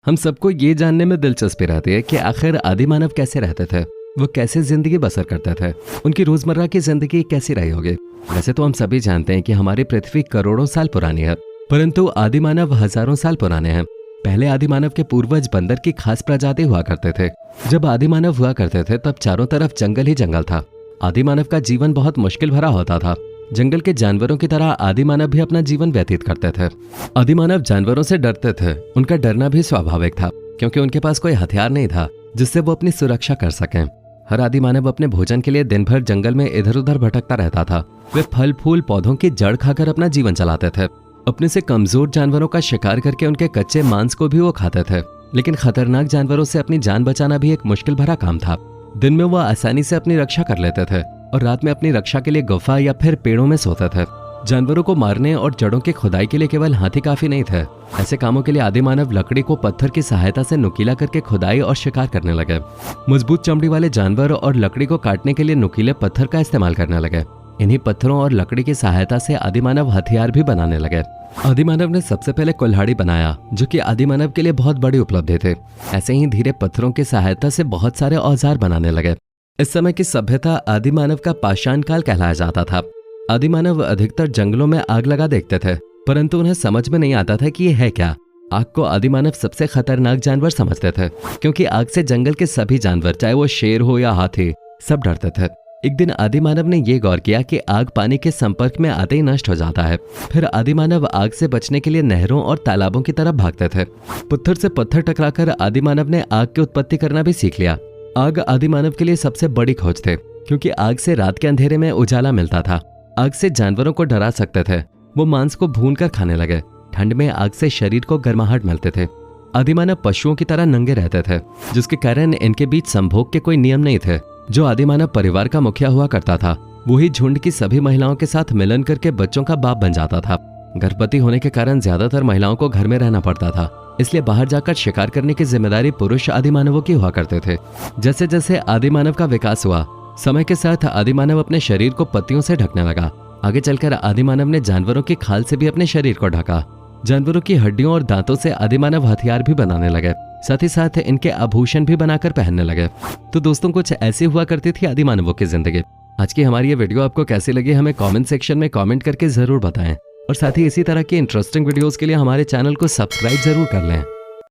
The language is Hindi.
हम सबको ये जानने में दिलचस्पी रहती है कि आखिर आदि मानव कैसे रहते थे, वो कैसे जिंदगी बसर करते थे, उनकी रोजमर्रा की जिंदगी कैसी रही होगी। वैसे तो हम सभी जानते हैं कि हमारी पृथ्वी करोड़ों साल पुरानी है, परंतु आदि मानव हजारों साल पुराने हैं। पहले आदि मानव के पूर्वज बंदर की खास प्रजाति हुआ करते थे। जब आदि मानव हुआ करते थे तब चारों तरफ जंगल ही जंगल था। आदि मानव का जीवन बहुत मुश्किल भरा होता था। जंगल के जानवरों की तरह आदि मानव भी अपना जीवन व्यतीत करते थे। आदि मानव जानवरों से डरते थे। उनका डरना भी स्वाभाविक था, क्योंकि उनके पास कोई हथियार नहीं था जिससे वो अपनी सुरक्षा कर सकें। हर आदि मानव अपने भोजन के लिए दिन भर जंगल में इधर उधर भटकता रहता था। वे फल फूल पौधों की जड़ खाकर अपना जीवन चलाते थे। अपने से कमजोर जानवरों का शिकार करके उनके कच्चे मांस को भी वो खाते थे। लेकिन खतरनाक जानवरों से अपनी जान बचाना भी एक मुश्किल भरा काम था। दिन में वो आसानी से अपनी रक्षा कर लेते थे और रात में अपनी रक्षा के लिए गुफा या फिर पेड़ों में सोते थे। जानवरों को मारने और जड़ों की खुदाई के लिए केवल हाथी काफी नहीं थे। ऐसे कामों के लिए आदि मानव लकड़ी को पत्थर की सहायता से नुकीला करके खुदाई और शिकार करने लगे। मजबूत चमड़ी वाले जानवर और लकड़ी को काटने के लिए नुकीले पत्थर का इस्तेमाल करने लगे। इन्हीं पत्थरों और लकड़ी की सहायता से आदि मानव हथियार भी बनाने लगे। आदि मानव ने सबसे पहले कुल्हाड़ी बनाया, जो कि आदि मानव के लिए बहुत बड़ी उपलब्धि थे। ऐसे ही धीरे पत्थरों की सहायता से बहुत सारे औजार बनाने लगे। इस समय की सभ्यता आदि मानव का पाषाण काल कहलाया जाता था। आदि मानव अधिकतर जंगलों में आग लगा देखते थे, परंतु उन्हें समझ में नहीं आता था कि ये है क्या। आग को आदि मानव सबसे खतरनाक जानवर समझते थे, क्योंकि आग से जंगल के सभी जानवर, चाहे वो शेर हो या हाथी, सब डरते थे। एक दिन आदि मानव ने ये गौर किया कि आग पानी के संपर्क में आते ही नष्ट हो जाता है। फिर आदि मानव आग से बचने के लिए नहरों और तालाबों की तरफ भागते थे। पत्थर से पत्थर टकराकर आदि मानव ने आग की उत्पत्ति करना भी सीख लिया। आग आदि मानव के लिए सबसे बड़ी खोज थे, क्योंकि आग से रात के अंधेरे में उजाला मिलता था। आग से जानवरों को डरा सकते थे। वो मांस को भूनकर खाने लगे। ठंड में आग से शरीर को गर्माहट मिलते थे। आदि मानव पशुओं की तरह नंगे रहते थे, जिसके कारण इनके बीच संभोग के कोई नियम नहीं थे। जो आदि मानव परिवार का मुखिया हुआ करता था, वही झुंड की सभी महिलाओं के साथ मिलन करके बच्चों का बाप बन जाता था। गर्भवती होने के कारण ज्यादातर महिलाओं को घर में रहना पड़ता था, इसलिए बाहर जाकर शिकार करने की जिम्मेदारी पुरुष आदि मानवों की हुआ करते थे। जैसे जैसे आदि मानव का विकास हुआ, समय के साथ आदि मानव अपने शरीर को पत्तियों से ढकने लगा। आगे चलकर आदि मानव ने जानवरों की खाल से भी अपने शरीर को ढका। जानवरों की हड्डियों और दांतों से आदि मानव हथियार भी बनाने लगे। साथ ही साथ इनके आभूषण भी बनाकर पहनने लगे। तो दोस्तों, कुछ ऐसी हुआ करती थी आदि मानवों की जिंदगी। आज की हमारी ये वीडियो आपको कैसी लगी, हमें कमेंट सेक्शन में कमेंट करके जरूर बताएं। और साथ ही इसी तरह की इंटरेस्टिंग वीडियोस के लिए हमारे चैनल को सब्सक्राइब जरूर कर लें।